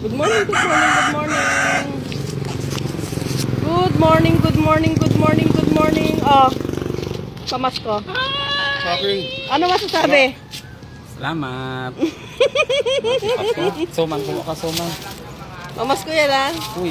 Good morning, good morning, good morning. Good morning, good morning, good morning, good morning. Oh, pamasko. Ano masasabi? Salamat. Suman ko ka suman. Pamasko yan ah. Uy,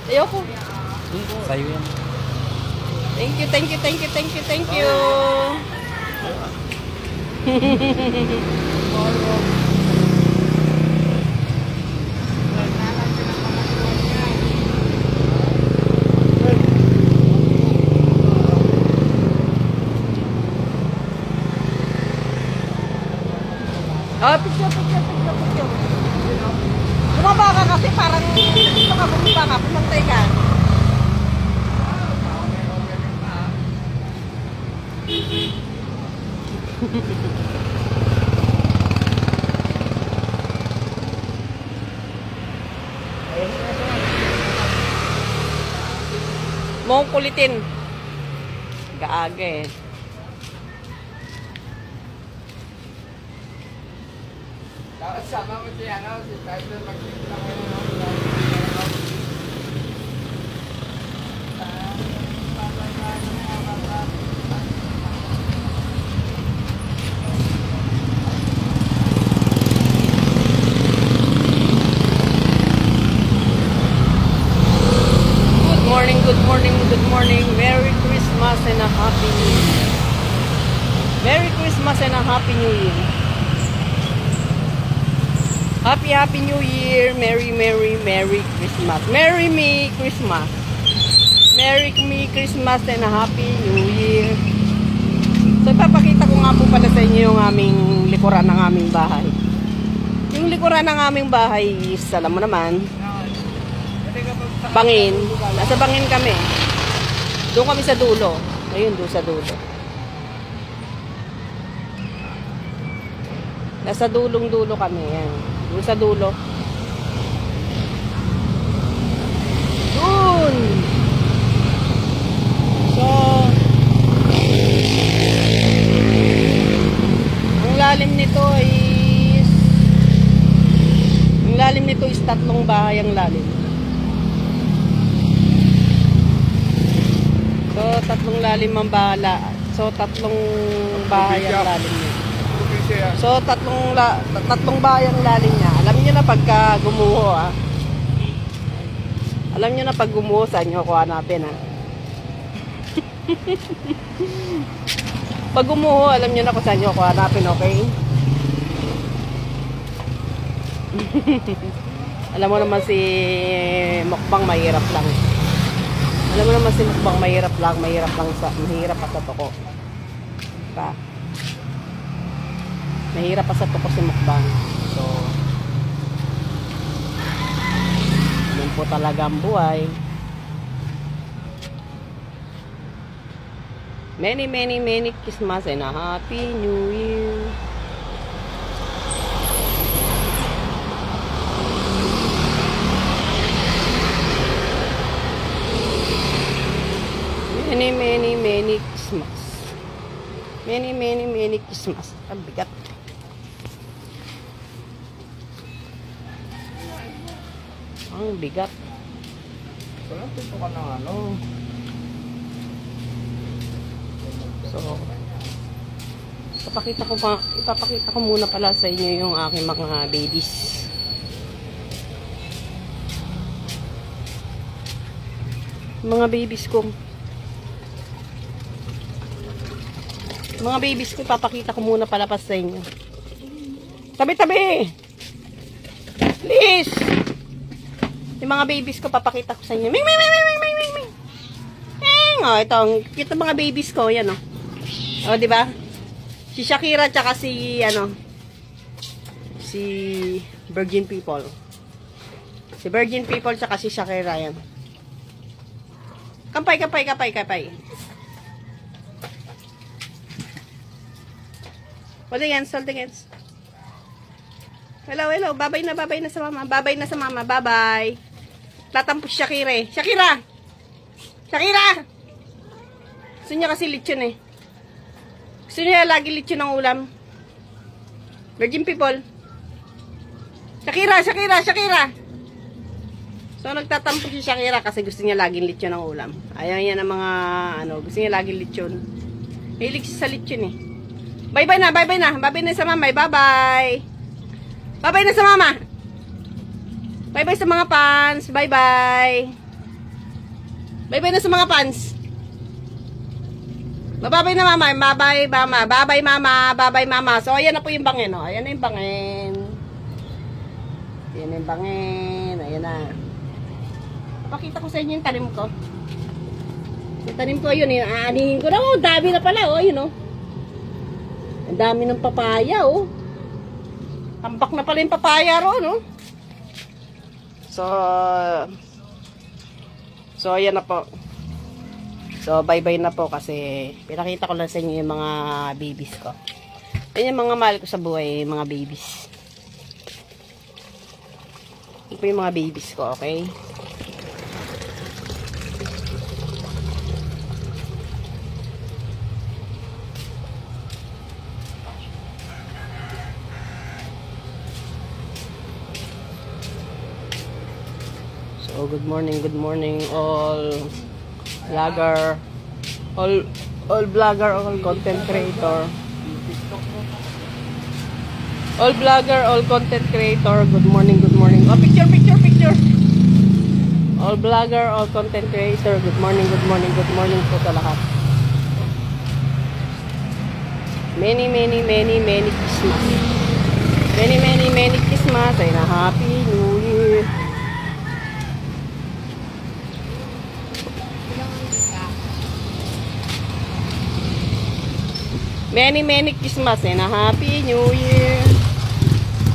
Ayoko. sa'yo yan. Thank you, thank you, thank you, thank you, thank you. Oh, picture. Bumaba ka kasi parang dito ka bumaba ka, pumantay ka. Mong kulitin. Gaaga eh. Sama mo siya, no? Si Tyler magkikita ko Good morning, good morning. Merry Christmas and a Happy New Year. Merry Christmas and a Happy New Year. Happy New Year. Merry Christmas. Merry me Christmas. Merry me Christmas and a Happy New Year. So, ipapakita ko nga po pala sa inyo yung aming likuran ng aming bahay. Yung likuran ng aming bahay is, alam mo naman, bangin. Nasa bangin kami. Doon kami sa dulo. Ayun, doon sa dulo. Nasa dulong-dulo kami. Yan. Doon sa dulo. Doon! So, ang lalim nito is tatlong bahay ang lalim. So, tatlong lalim ang bahala. So, tatlong bahay ang lalim niya. So, tatlong bahay ang lalim niya. Alam niyo na pagka gumuho, ah. Alam niyo na pag gumuho, saan niyo ako hanapin, ah. Pag gumuho, alam niyo na kung saan niyo ako hanapin, okay? Alam mo naman si mukbang mahirap lang. Alam mo naman si mukbang mahirap pa sa toko. Pa. Mahirap pa sa toko si mukbang. So, yun po talaga ang buhay. Many Christmas and a Happy New Year. Many Christmas. Many Christmas. Ang bigat. Ang bigat. Wala pito ka ng ano. So, ipapakita ko muna pala sa inyo yung aking mga babies. Mga babies ko. Ipapakita ko muna pala pa sa inyo. Tabi! Please! Yung mga babies ko, papakita ko sa inyo. Ming! Oh, ito ang cute mga babies ko. Yan, oh. Oh, di ba? Si Shakira tsaka si Virgin People. Si Virgin People tsaka si Shakira, yan. Kampay. Hold against. Hello. Babay na sa mama. Bye. Tatampos Shakira eh. Shakira! Gusto niya kasi lechon eh. Gusto niya lagi lechon ng ulam. Virgin People. Shakira! So, nagtatampo si Shakira kasi gusto niya laging lechon ang ulam. Ayaw niya ng mga, gusto niya laging lechon. Hilig siya sa lechon eh. Bye-bye na, bye-bye na. Bye-bye na sa mama, bye-bye. Bye-bye na sa mama. Bye-bye sa mga fans, bye-bye. Bye-bye na sa mga fans. Bye-bye na mama, bye-bye mama, bye-bye mama, bye-bye mama. So, ayan na po yung bangin, oh. Ayan na yung bangin. Ayan na yung bangin, ayan na. Pakita ko sa inyo yung tanim ko. Yung tanim ko, yun, aanihin ko na, oh, dami na pala, oh, yun, oh. Ang dami ng papaya, oh. Tambak na pala yung papaya ron, oh. So, ayan na po. So, bye-bye na po kasi pinakita ko lang sa inyo yung mga babies ko. Yan yung mga mahal ko sa buhay, yung mga babies. Ito po yung mga babies ko, okay? So, good morning all vlogger, all vlogger, all content creator. All vlogger, all content creator. Good morning, good morning. Oh, picture. All vlogger, all content creator. Good morning po sa lahat. Many Christmas. Many Christmas and a Happy New Year. Many Christmas and a Happy New Year.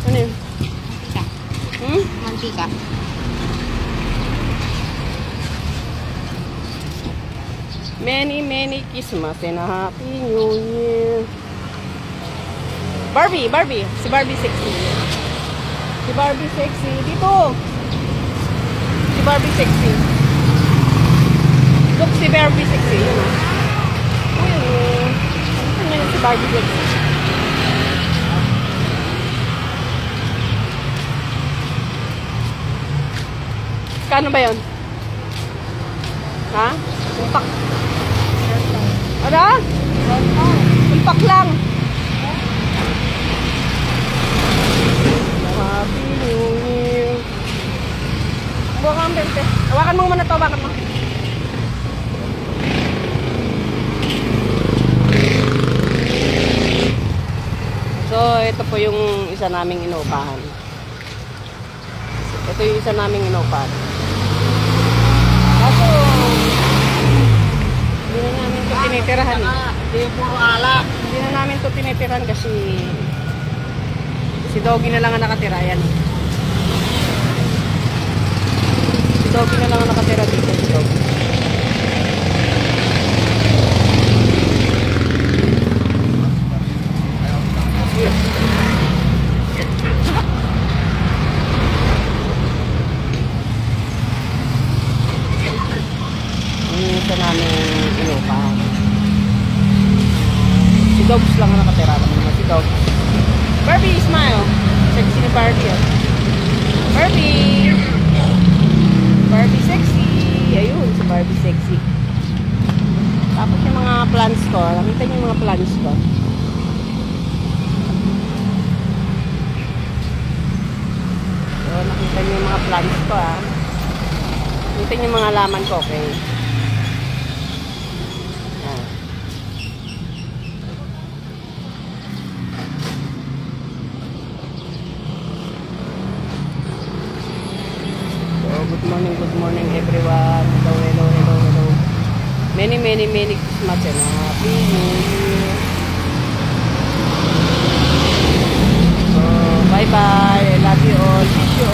Ano yun? Mantika. Many Christmas and a Happy New Year. Barbie. Si Barbie sexy. Dito. Si Barbie sexy. Look, si Barbie sexy. Yun o. Ngayon si Barbie sexy. Kano ba yun? Ha? Umpak. Ano? Umpak lang. Happy New Year. Buka ang bente. Hawakan mo muna to, hawakan mo. So, ito po yung isa naming inuupahan. Ito yung isa naming inuupahan. Kaso, hindi na namin ito tinitirahan eh. Hindi puro alak. Hindi na namin ito tinitirahan kasi si Doggy na lang ang nakatira. Yan. Si Doggy na lang ang nakatira dito. Si Doggy. Ito namin inupahan. Si Dogs lang ang nakatira naman. Si Dogs. Barbie, smile. Sexy ni Barbie. Oh. Barbie. Barbie sexy. Ayun, si Barbie sexy. Tapos yung mga plants ko. Nakita niyo yung mga plants ko. So, nakita niyo yung mga plants ko ah. Nakita niyo yung mga laman ko, okay? Good morning everyone. Hello. Many Christmas and Happy New Year. So, bye-bye. I love you all. Wish you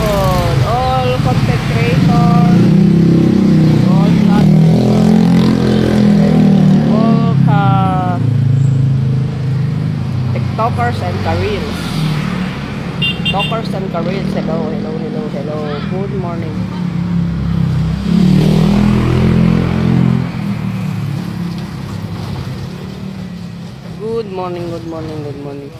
all content creators, all vloggers, all TikTokers and careers. Talkers and careers. Hello. Good morning. Good morning.